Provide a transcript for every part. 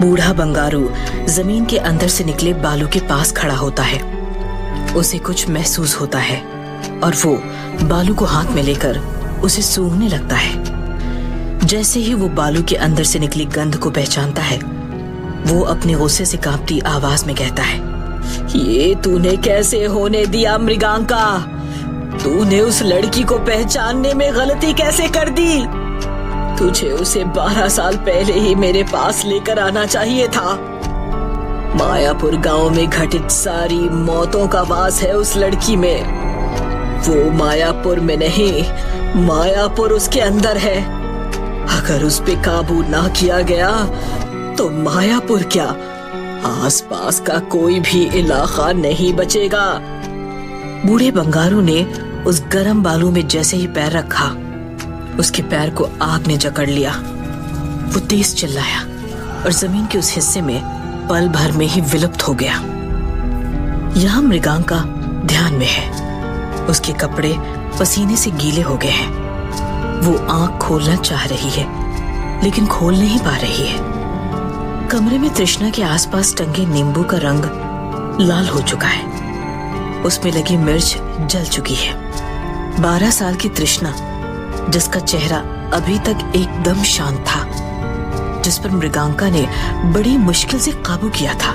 बूढ़ा बंगारू जमीन के अंदर से निकले बालू के पास खड़ा होता है। उसे कुछ महसूस होता है और वो बालू को हाथ में लेकर उसे सूंघने लगता है। जैसे ही वो बालू के अंदर से निकली गंध को पहचानता है, वो अपने गुस्से से कांपती आवाज में कहता है, ये तूने कैसे होने दिया मृगांका? तूने उस लड़की को पहचानने में गलती कैसे कर दी? तुझे उसे 12 साल पहले ही मेरे पास लेकर आना चाहिए था। मायापुर गांव में घटित सारी मौतों का वास है उस लड़की में। वो मायापुर में नहीं, मायापुर उसके अंदर है। अगर उस पे काबू ना किया गया तो मायापुर क्या, आसपास का कोई भी इलाका नहीं बचेगा। बूढ़े बंगारू ने उस गरम बालू में जैसे ही पैर रखा, उसके पैर को आग ने जकड़ लिया। वो तेज चिल्लाया और जमीन के उस हिस्से में पल भर में ही विलुप्त हो गया। यहाँ मृगांका ध्यान में है। उसके कपड़े पसीने से गीले हो गए हैं। वो आंख खोलना चाह रही है लेकिन खोल नहीं पा रही है। कमरे में तृष्णा के आसपास टंगे नींबू का रंग लाल हो चुका है। उसमें लगी मिर्च जल चुकी है। 12 साल की तृष्णा, जिसका चेहरा अभी तक एकदम शांत था, जिस पर मृगांका ने बड़ी मुश्किल से काबू किया था,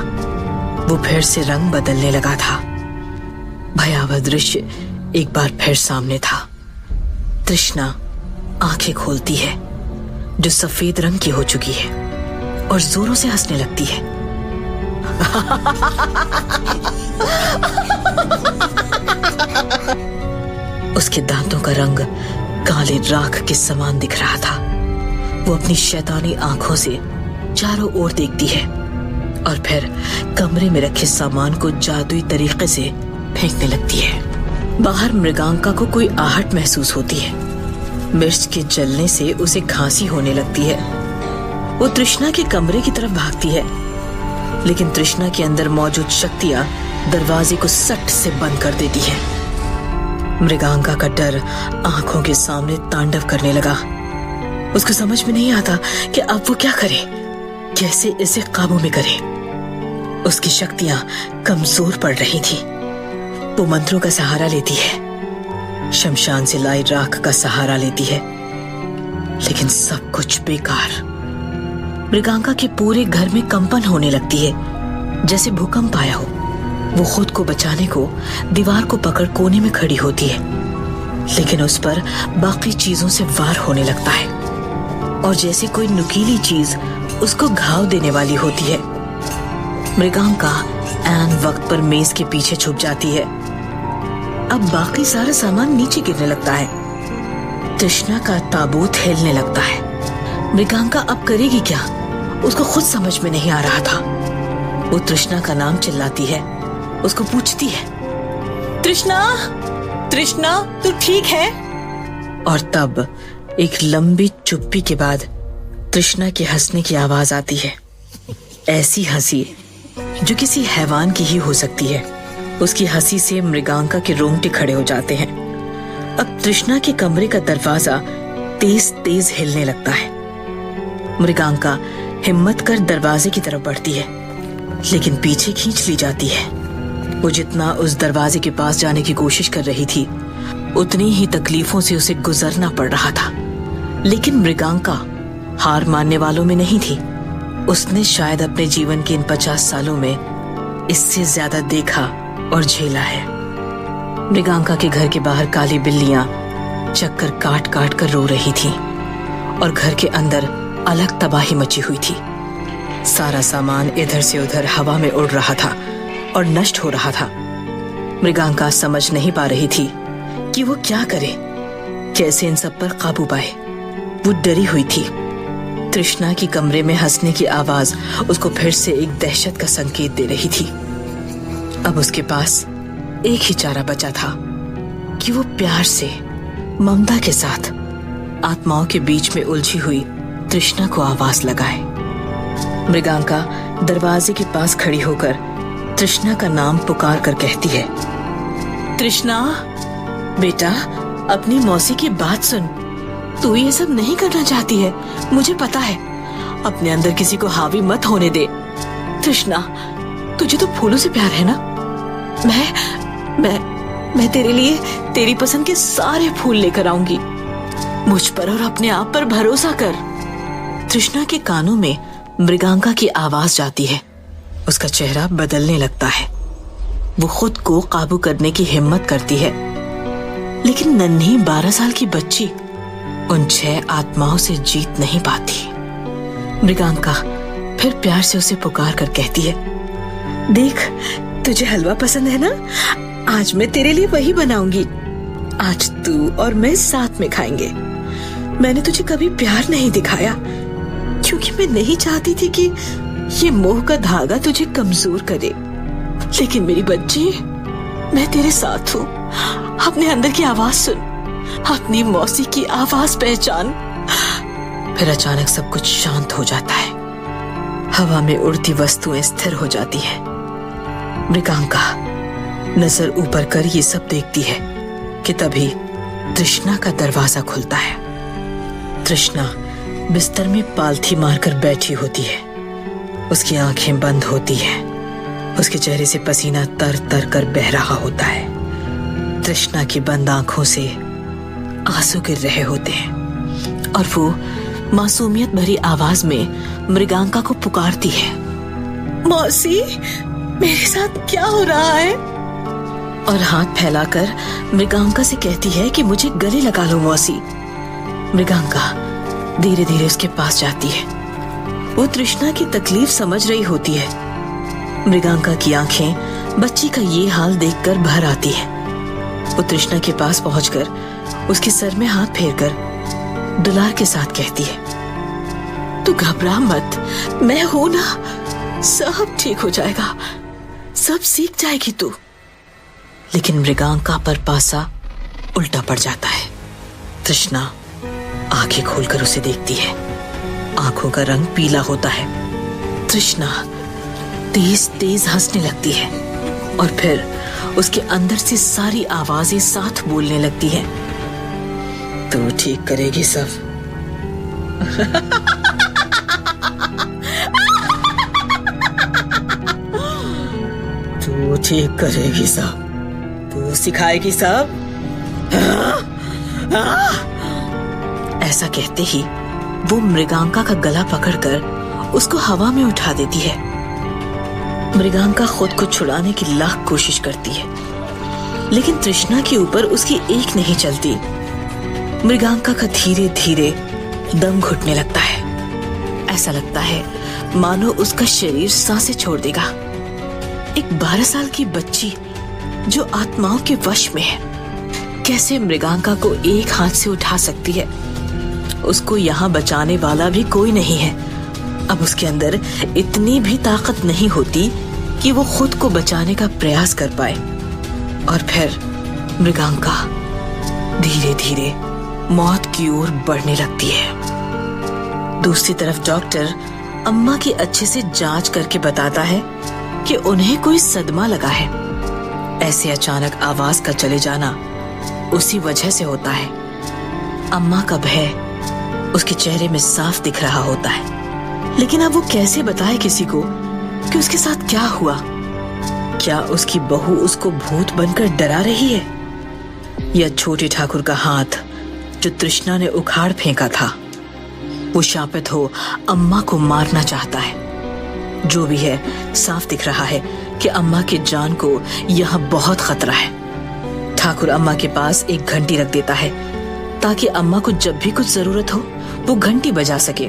वो फिर से रंग बदलने लगा था। भयावह दृश्य एक बार फिर सामने था। तृष्णा आंखें खोलती है, जो सफेद रंग की हो चुकी है, और जोरों से हंसने लगती है। उसके दांतों का रंग काले राख के समान दिख रहा था। वो अपनी शैतानी आंखों से चारों ओर देखती है और फिर कमरे में रखे सामान को जादुई तरीके से फेंकने लगती है। बाहर मृगांका को कोई आहट महसूस होती है। मिर्च के जलने से उसे खांसी होने लगती है। वो तृष्णा के कमरे की तरफ भागती है, लेकिन तृष्णा के अंदर मौजूद शक्तियां दरवाजे को सट से बंद कर देती है। मृगांका का डर आंखों के सामने तांडव करने लगा। उसको समझ में नहीं आता कि अब वो क्या करे, कैसे इसे काबू में करे। उसकी शक्तियां कमजोर पड़ रही थी। वो मंत्रों का सहारा लेती है, शमशान से लाई राख का सहारा लेती है, लेकिन सब कुछ बेकार। मृगांका के पूरे घर में कंपन होने लगती है, जैसे भूकंप आया हो। वो खुद को बचाने को दीवार को पकड़ कोने में खड़ी होती है, लेकिन उस पर बाकी चीजों से वार होने लगता है और जैसे कोई नुकीली चीज उसको घाव देने वाली होती है। मृगांका ऐन वक्त पर मेज के पीछे छुप जाती है। अब बाकी सारा सामान नीचे गिरने लगता है। तृष्णा का ताबूत हिलने लगता है। मृगांका अब करेगी क्या, उसको खुद समझ में नहीं आ रहा था। वो तृष्णा का नाम चिल्लाती है, उसको पूछती है, तृष्णा, तृष्णा, तू ठीक है? और तब एक लंबी चुप्पी के बाद तृष्णा के हंसने की आवाज आती है। ऐसी हंसी जो किसी हैवान की ही हो सकती है। उसकी हंसी से मृगांका के रोंगटे खड़े हो जाते हैं। अब तृष्णा के कमरे का दरवाजा तेज तेज हिलने लगता है। मृगांका हिम्मत कर दरवाजे की तरफ बढ़ती है, लेकिन पीछे खींच ली जाती है। वो जितना उस दरवाजे के पास जाने की कोशिश कर रही थी, उतनी ही तकलीफों से उसे गुजरना पड़ रहा था। लेकिन मृगांका हार मानने वालों में नहीं थी। उसने शायद अपने जीवन के इन 50 सालों में इससे ज्यादा देखा और झेला है। मृगांका के घर के बाहर काली बिल्लियां चक्कर काट काट कर रो रही थी और घर के अंदर अलग तबाही मची हुई थी। सारा सामान इधर से उधर हवा में उड़ रहा था और नष्ट हो रहा था। मृगांका समझ नहीं पा रही थी कि वो क्या करे, कैसे इन सब पर काबू पाए। वो डरी हुई थी। तृष्णा की कमरे में हंसने की आवाज उसको फिर से एक दहशत का संकेत दे रही थी। अब उसके पास एक ही चारा बचा था कि वो प्यार से, ममता के साथ आत्माओं के बीच में उलझी हुई तृष्णा को आवाज लगाए। मृगांका दरवाजे के पास खड़ी होकर तृष्णा का नाम पुकार कर कहती है, तृष्णा बेटा, अपनी मौसी की बात सुन। तू ये सब नहीं करना चाहती है, मुझे पता है। अपने अंदर किसी को हावी मत होने दे। तृष्णा, तुझे तो फूलों से प्यार है ना? मैं तेरे लिए तेरी पसंद के सारे फूल लेकर आऊंगी। मुझ पर और अपने आप पर भरोसा कर। तृष्णा के कानों में मृगांका की आवाज जाती है। उसका चेहरा बदलने लगता है। वो खुद को काबू करने की हिम्मत करती है, लेकिन नन्ही 12 साल की बच्ची उन 6 आत्माओं से जीत नहीं पाती। मृगांका फिर प्यार से उसे पुकार कर कहती है, देख, तुझे हलवा पसंद है ना? आज मैं तेरे लिए वही बनाऊंगी। आज तू और मैं साथ में खाएंगे। मैंने तुझे कभी प्यार नहीं दिखाया, क्योंकि मैं नहीं चाहती थी कि ये मोह का धागा तुझे कमजोर करे। लेकिन मेरी बच्ची, मैं तेरे साथ हूँ। अपने अंदर की आवाज सुन, अपनी मौसी की आवाज पहचान। फिर अचानक सब कुछ शांत हो जाता है। हवा में उड़ती वस्तुएं स्थिर हो जाती हैं। मृगांका नजर ऊपर कर ये सब देखती है कि तभी तृष्णा का दरवाजा खुलता है। तृष्णा बिस्तर में पालथी मारकर बैठी होती है। उसकी आंखें बंद होती हैं। उसके चेहरे से पसीना तर तर कर बह रहा होता है। तृष्णा की बंद आंखों से आंसू गिर रहे होते हैं और वो मासूमियत भरी आवाज में मृगांका को पुकारती है, मौसी, मेरे साथ क्या हो रहा है? और हाथ फैलाकर मृगांका से कहती है कि मुझे गले लगा लो मौसी। मृगांका धीरे धीरे उसके पास जाती है। वो तृष्णा की तकलीफ समझ रही होती है। मृगांका की आंखें बच्ची का ये हाल देखकर भर आती है। वो तृष्णा के पास पहुंचकर उसके सर में हाथ फेरकर दुलार के साथ कहती है, तू घबरा मत, मैं हूं ना, सब ठीक हो जाएगा, सब सीख जाएगी तू। लेकिन मृगांका पर पासा उल्टा पड़ जाता है। तृष्णा आंखें खोलकर उसे देखती है। आंखों का रंग पीला होता है। तृष्णा तेज तेज हंसने लगती है और फिर उसके अंदर से सारी आवाजें साथ बोलने लगती हैं, तू ठीक करेगी सब। तू ठीक करेगी सब, तू सिखाएगी सब। ऐसा कहते ही वो मृगांका का गला पकड़कर उसको हवा में उठा देती है। मृगांका खुद को छुड़ाने की लाख कोशिश करती है, लेकिन तृष्णा के ऊपर उसकी एक नहीं चलती। मृगांका का धीरे धीरे दम घुटने लगता है। ऐसा लगता है मानो उसका शरीर सांसें छोड़ देगा। एक 12 साल की बच्ची जो आत्माओं के वश में है, कैसे मृगांका को एक हाथ से उठा सकती है? उसको यहाँ बचाने वाला भी कोई नहीं है। अब उसके अंदर इतनी भी ताकत नहीं होती कि वो खुद को बचाने का प्रयास कर पाए। और फिर मृगांका धीरे धीरे मौत की ओर बढ़ने लगती है। दूसरी तरफ डॉक्टर अम्मा की अच्छे से जांच करके बताता है कि उन्हें कोई सदमा लगा है। ऐसे अचानक आवाज का चले जाना उसी वजह से होता है। अम्मा का भय उसके चेहरे में साफ दिख रहा होता है, लेकिन अब वो कैसे बताए किसी को कि उसके साथ क्या हुआ? क्या उसकी बहू उसको भूत बनकर डरा रही है, या छोटे ठाकुर का हाथ जो तृष्णा ने उखाड़ फेंका था वो शापित हो अम्मा को मारना चाहता है? जो भी है, साफ दिख रहा है कि अम्मा की जान को यहाँ बहुत खतरा है। ठाकुर अम्मा के पास एक घंटी रख देता है ताकि अम्मा को जब भी कुछ जरूरत हो वो घंटी बजा सके।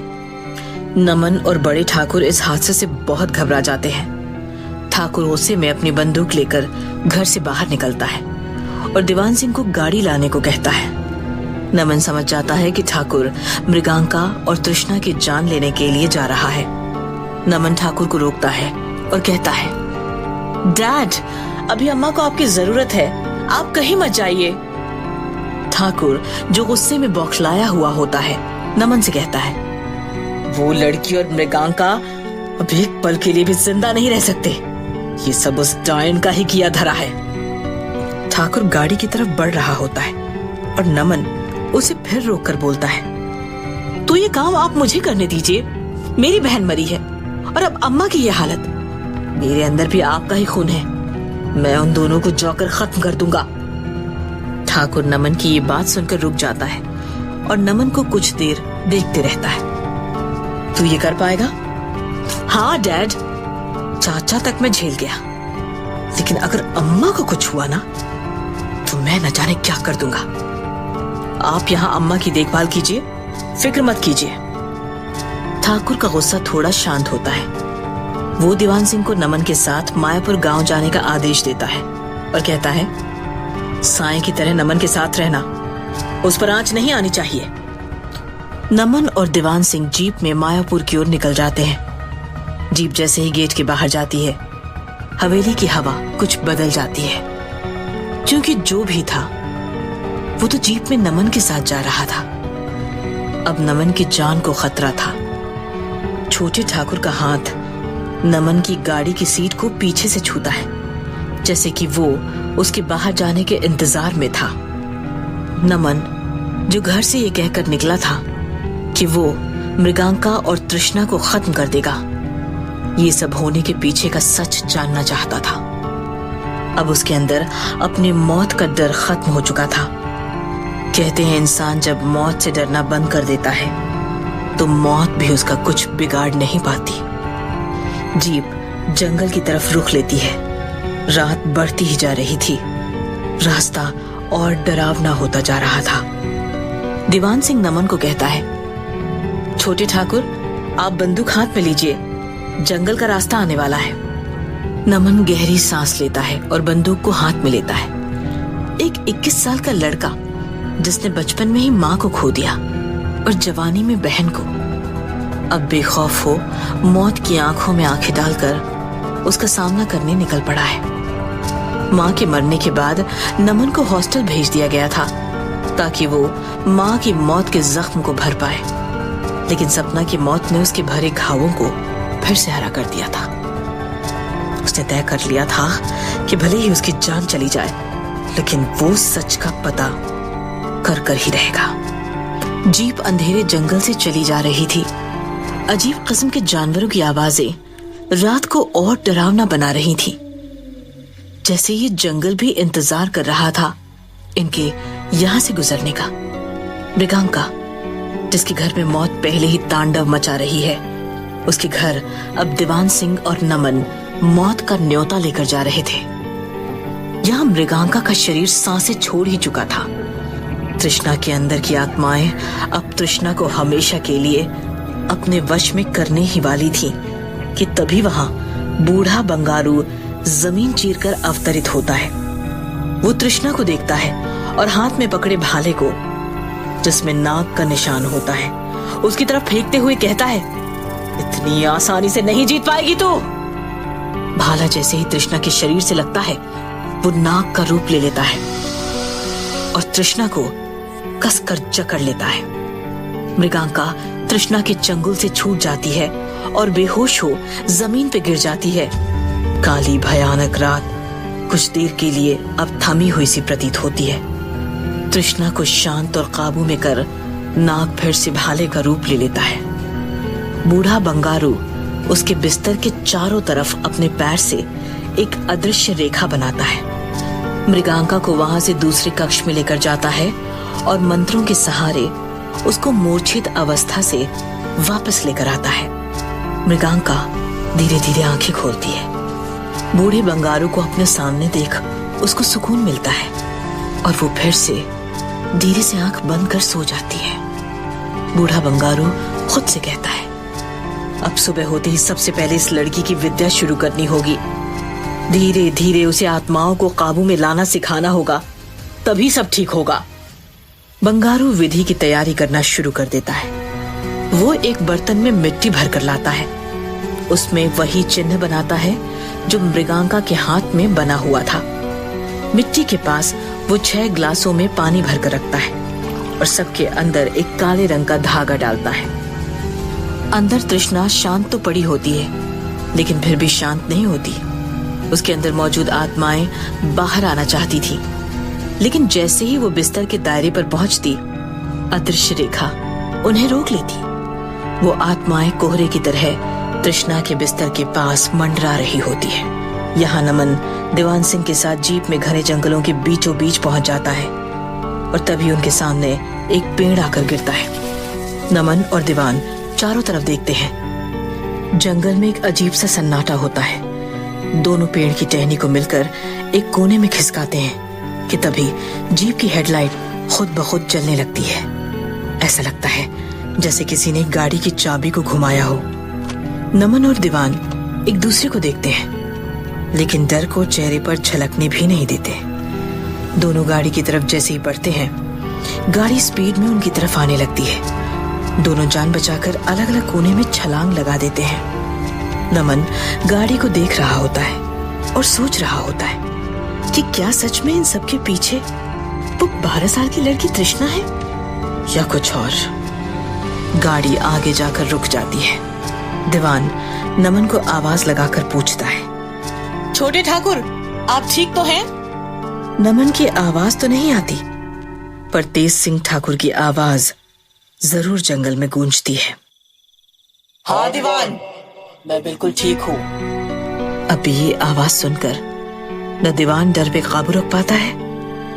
नमन और बड़े ठाकुर इस हादसे से बहुत घबरा जाते हैं। ठाकुर गुस्से में अपनी बंदूक लेकर घर से बाहर निकलता है और दीवान सिंह को गाड़ी लाने को कहता है। नमन समझ जाता है कि ठाकुर मृगांका और तृष्णा की जान लेने के लिए जा रहा है। नमन ठाकुर को रोकता है और कहता है, डैड, अभी अम्मा को आपकी जरूरत है, आप कहीं मत जाइए। ठाकुर जो गुस्से में बौखलाया हुआ होता है, नमन से कहता है, वो लड़की और मृगांका अब एक पल के लिए भी जिंदा नहीं रह सकते। ये सब उस डायन का ही किया धरा है। ठाकुर गाड़ी की तरफ बढ़ रहा होता है और नमन उसे फिर रोककर बोलता है, तो ये काम आप मुझे करने दीजिए, मेरी बहन मरी है और अब अम्मा की ये हालत। मेरे अंदर भी आपका ही खून है, मैं उन दोनों को जोकर खत्म कर दूंगा। ठाकुर नमन की ये बात सुनकर रुक जाता है और नमन को कुछ देर देखते रहता है। तू ये कर पाएगा? हाँ डैड, चाचा तक मैं झेल गया, लेकिन अगर अम्मा को कुछ हुआ ना तो मैं न जाने क्या कर दूंगा। आप यहाँ अम्मा की देखभाल कीजिए, फिक्र मत कीजिए। ठाकुर का गुस्सा थोड़ा शांत होता है। वो दीवान सिंह को नमन के साथ मायापुर गांव जाने का आदेश देता है और कहता है, साएं की तरह नमन के साथ रहना, उस पर आंच नहीं आनी चाहिए। नमन और दीवान सिंह जीप में मायापुर की ओर निकल जाते हैं। जीप जैसे ही गेट के बाहर जाती है, हवेली की हवा कुछ बदल जाती है, क्योंकि जो भी था वो तो जीप में नमन के साथ जा रहा था। अब नमन की जान को खतरा था। छोटे ठाकुर का हाथ नमन की गाड़ी की सीट को पीछे से छूता है, जैसे कि वो उसके बाहर जाने के इंतजार में था। नमन जो घर से ये कहकर निकला था कि वो मृगांका और तृष्णा को खत्म कर देगा, ये सब होने के पीछे का सच जानना चाहता था। अब उसके अंदर अपनी मौत का डर खत्म हो चुका था। कहते हैं इंसान जब मौत से डरना बंद कर देता है तो मौत भी उसका कुछ बिगाड़ नहीं पाती। जीप जंगल की तरफ रुख लेती है। रात बढ़ती ही जा रही थी, रास्ता और डरावना होता जा रहा था। दीवान सिंह नमन को कहता है, छोटे ठाकुर आप बंदूक हाथ में लीजिए, जंगल का रास्ता आने वाला है। नमन गहरी सांस लेता है और बंदूक को हाथ में लेता है। एक 21 साल का लड़का जिसने बचपन में ही माँ को खो दिया और जवानी में बहन को, अब बेखौफ हो मौत की आंखों में आंखें डालकर उसका सामना करने निकल पड़ा है। माँ के मरने के बाद नमन को हॉस्टल भेज दिया गया था ताकि वो माँ की मौत के जख्म को भर पाए, लेकिन सपना की मौत ने उसके भरे घावों को फिर से हरा कर दिया था। उसने तय कर लिया था कि भले ही उसकी जान चली जाए, लेकिन वो सच का पता कर कर ही रहेगा। जीप अंधेरे जंगल से चली जा रही थी। अजीब किस्म के जानवरों की आवाजें रात को और डरावना बना रही थी, जैसे ये जंगल भी इंतजार कर रहा था इनके यहां से गुजरने का। मृगांका जिसके घर में मौत पहले ही तांडव मचा रही है, उसके घर अब दीवान सिंह और नमन मौत का न्योता लेकर जा रहे थे। यहां मृगांका का शरीर सांसें छोड़ ही चुका था। तृष्णा के अंदर की आत्माएं अब तृष्णा को हमेशा के लिए अपने वश में करने ही वाली थी कि तभी वहां बूढ़ा बंगारू जमीन चीरकर अवतरित होता है। वो तृष्णा को देखता है और हाथ में पकड़े भाले को, जिसमें नाग का निशान होता है, उसकी तरफ फेंकते हुए कहता है, इतनी आसानी से नहीं जीत पाएगी तू। भाला जैसे ही तृष्णा के शरीर से लगता है, वो नाग का रूप ले लेता है और तृष्णा को कसकर जकड़ लेता है। मृगांका तृष्णा के चंगुल से छूट जाती है और बेहोश हो जमीन पे गिर जाती है। काली भयानक रात कुछ देर के लिए अब थमी हुई सी प्रतीत होती है। तृष्णा को शांत और काबू में कर नाग फिर से भाले का रूप ले लेता है। बूढ़ा बंगारू उसके बिस्तर के चारों तरफ अपने पैर से एक अदृश्य रेखा बनाता है। मृगांका को वहां से दूसरे कक्ष में लेकर जाता है और मंत्रों के सहारे उसको मूर्छित अवस्था से वापस लेकर आता है। मृगांका धीरे धीरे आंखें खोलती है। बूढ़े बंगारू को अपने सामने देख उसको सुकून मिलता है और वो फिर से धीरे से आंख बंद कर सो जाती है। बूढ़ा बंगारू खुद से कहता है, अब सुबह होते ही सबसे पहले इस लड़की की विद्या शुरू करनी होगी। धीरे धीरे उसे आत्माओं को काबू में लाना सिखाना होगा, तभी सब ठीक होगा। बंगारू विधि की तैयारी करना शुरू कर देता है। वो एक बर्तन में मिट्टी भरकर लाता है। उसमें वही चिन्ह बनाता है जो मृगांका के हाथ में बना हुआ था। मिट्टी के पास वो 6 ग्लासों में पानी भरकर रखता है और सबके अंदर एक काले रंग का धागा डालता है। अंदर तृष्णा शांत तो पड़ी होती है, लेकिन फिर भी शांत नहीं होती। उसके अंदर मौजूद आत्माएं बाहर आना चाहती थी, लेकिन जैसे ही वो बिस्तर के दायरे पर पहुंचती, अदृश्य रेखा उन्हें रोक लेती। वो आत्माएं कोहरे की तरह तृष्णा के बिस्तर के पास मंडरा रही होती है। यहाँ नमन दीवान सिंह के साथ जीप में घने जंगलों के बीचों बीच पहुंच जाता है और तभी उनके सामने एक पेड़ आकर गिरता है। नमन और दीवान चारों तरफ देखते हैं। जंगल में एक अजीब सा सन्नाटा होता है। दोनों पेड़ की टहनी को मिलकर एक कोने में खिसकाते हैं कि तभी जीप की हेडलाइट खुद ब खुद जलने लगती है। ऐसा लगता है जैसे किसी ने गाड़ी की चाबी को घुमाया हो। नमन और दीवान एक दूसरे को देखते हैं, लेकिन डर को चेहरे पर झलकने भी नहीं देते। दोनों गाड़ी की तरफ जैसे ही बढ़ते हैं, गाड़ी स्पीड में उनकी तरफ आने लगती है। दोनों जान बचाकर अलग अलग कोने में छलांग लगा देते हैं। नमन गाड़ी को देख रहा होता है और सोच रहा होता है कि क्या सच में इन सबके पीछे वो 12 साल की लड़की तृष्णा है या कुछ और। गाड़ी आगे जाकर रुक जाती है। दीवान नमन को आवाज लगाकर पूछता है, छोटे ठाकुर, आप ठीक तो हैं? नमन की आवाज तो नहीं आती, पर तेज सिंह ठाकुर की आवाज जरूर जंगल में गूंजती है। हाँ दीवान, मैं बिल्कुल ठीक हूँ। अभी ये आवाज सुनकर न दीवान डर पे काबू रख पाता है,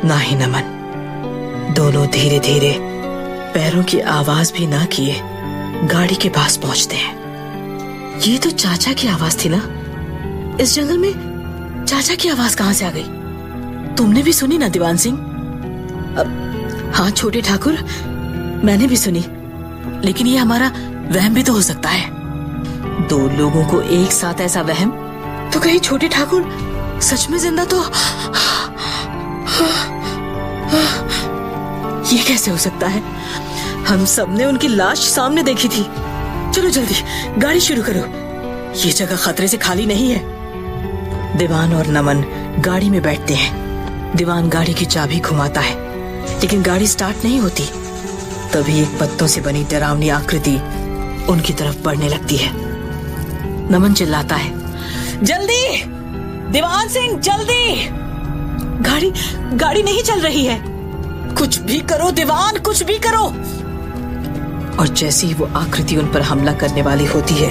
ना ही नमन। दोनों धीरे धीरे पैरों की आवाज भी ना किए गाड़ी के पास पहुंचते हैं। ये तो चाचा की आवाज थी ना? इस जंगल में चाचा की आवाज कहां से आ गई? तुमने भी सुनी ना दीवान सिंह? हाँ छोटे ठाकुर, मैंने भी सुनी, लेकिन ये हमारा वहम भी तो हो सकता है। दो लोगों को एक साथ ऐसा वहम, तो कहीं छोटे ठाकुर सच में जिंदा तो? ये कैसे हो सकता है? हम सबने उनकी लाश सामने देखी थी। चलो जल्दी गाड़ी शुरू करो, ये जगह खतरे से खाली नहीं है। दीवान और नमन गाड़ी में बैठते हैं। दीवान गाड़ी की चाबी घुमाता है, लेकिन गाड़ी स्टार्ट नहीं होती। तभी एक पत्तों से बनी डरावनी आकृति उनकी तरफ बढ़ने लगती है। नमन चिल्लाता है, जल्दी दीवान सिंह, जल्दी! गाड़ी नहीं चल रही है। कुछ भी करो दीवान, कुछ भी करो। और जैसे ही वो आकृति उन पर हमला करने वाली होती है,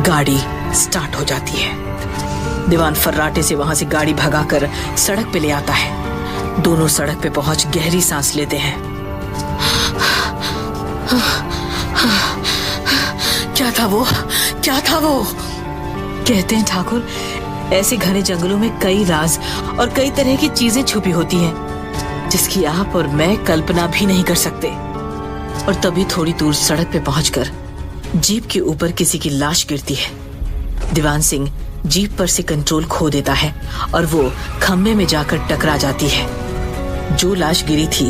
गाड़ी स्टार्ट हो जाती है। दीवान फर्राटे से वहां से गाड़ी भगाकर सड़क पे ले आता है। दोनों सड़क पे पहुंच गहरी सांस लेते हैं। क्या था वो? क्या था वो? कहते हैं ठाकुर, ऐसे घने जंगलों में कई राज और कई तरह की चीजें छुपी होती हैं, जिसकी आप और मैं कल्पना भी नहीं कर सकते। और तभी थोड़ी दूर सड़क पे पहुंचकर जीप के ऊपर किसी की लाश गिरती है। दीवान सिंह जीप पर से कंट्रोल खो देता है और वो खंबे में जाकर टकरा जाती है। जो लाश गिरी थी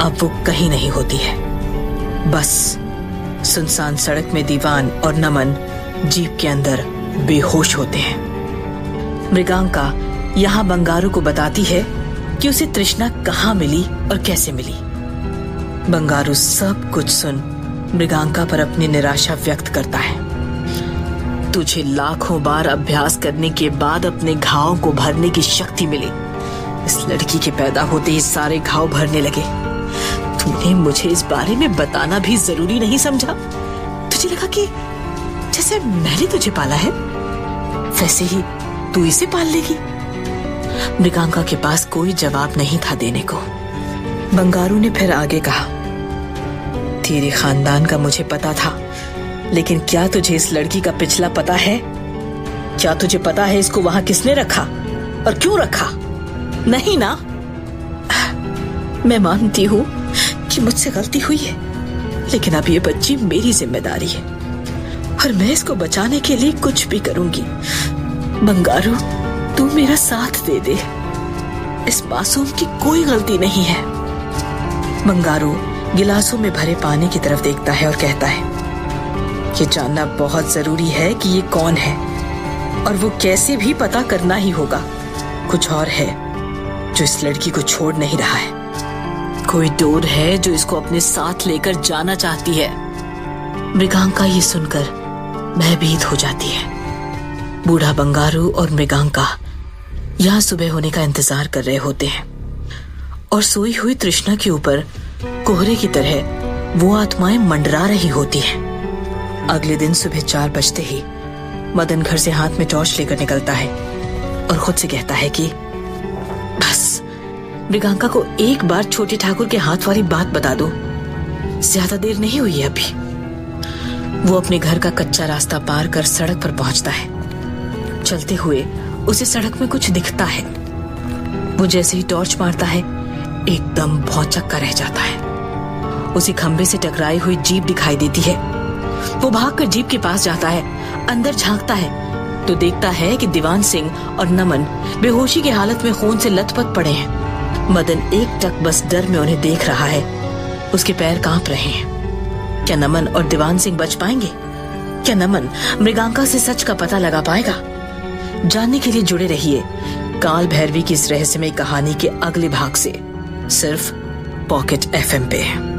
अब वो कहीं नहीं होती है। बस सुनसान सड़क में दीवान और नमन जीप के अंदर बेहोश होते हैं। मृगांका यहाँ बंगारू को बताती है कि उसे तृष्णा कहाँ मिली और कैसे मिली। बंगारू सब कुछ सुन मृगांका पर अपनी निराशा व्यक्त करता है। तुझे लाखों बार अभ्यास करने के बाद अपने घावों को भरने की शक्ति मिली। इस लड़की के पैदा होते ही सारे घाव भरने लगे। तूने मुझे इस बारे में बताना भी जरूरी नहीं समझा? तुझे लगा कि जैसे मैंने तुझे पाला है वैसे ही तू इसे पाल लेगी। मृगांका के पास कोई जवाब नहीं था देने को। बंगारू ने फिर आगे कहा, तेरे खानदान का मुझे पता था, लेकिन क्या तुझे इस लड़की का पिछला पता है? क्या तुझे पता है इसको वहां किसने रखा और क्यों रखा? नहीं ना? मैं मानती हूँ कि मुझसे गलती हुई है, लेकिन अब ये बच्ची मेरी जिम्मेदारी है और मैं इसको बचाने के लिए कुछ भी करूंगी। बंगारू, तू मेरा साथ दे दे। इस मासूम की कोई गलती नहीं है। बंगारू गिलासों में भरे पानी की तरफ देखता है और कहता है, ये जानना बहुत जरूरी है कि ये कौन है और वो कैसे भी पता करना ही होगा। कुछ और है जो इस लड़की को छोड़ नहीं रहा है। कोई डोर है जो इसको अपने साथ लेकर जाना चाहती है। मृगांका ये सुनकर भयभीत हो जाती है। बूढ़ा बंगारू और मृगांका यहाँ सुबह होने का इंतजार कर रहे होते हैं और सोई हुई तृष्णा के ऊपर कोहरे की तरह वो आत्माएं मंडरा रही होती हैं। अगले दिन सुबह 4 बजते ही मदन घर से हाथ में टॉर्च लेकर निकलता है और खुद से कहता है कि बस मृगांका को एक बार छोटे ठाकुर के हाथ वाली बात बता दो, ज्यादा देर नहीं हुई है अभी। वो अपने घर का कच्चा रास्ता पार कर सड़क पर पहुंचता है। चलते हुए उसे सड़क में कुछ दिखता है। वो जैसे ही टॉर्च मारता है एकदम भौचक्का रह जाता है। उसे खंबे से टकराई हुई जीप दिखाई देती है। वो भागकर जीप के पास जाता है, अंदर झांकता है तो देखता है कि दीवान सिंह और नमन बेहोशी की हालत में खून से लथपथ पड़े हैं। मदन एक टक बस डर में उन्हें देख रहा है। उसके पैर कांप रहे हैं। क्या नमन और दीवान सिंह बच पाएंगे? क्या नमन मृगांका से सच का पता लगा पाएगा? जानने के लिए जुड़े रहिए काल भैरवी की इस रहस्यमय कहानी के अगले भाग से, सिर्फ पॉकेट FM पे।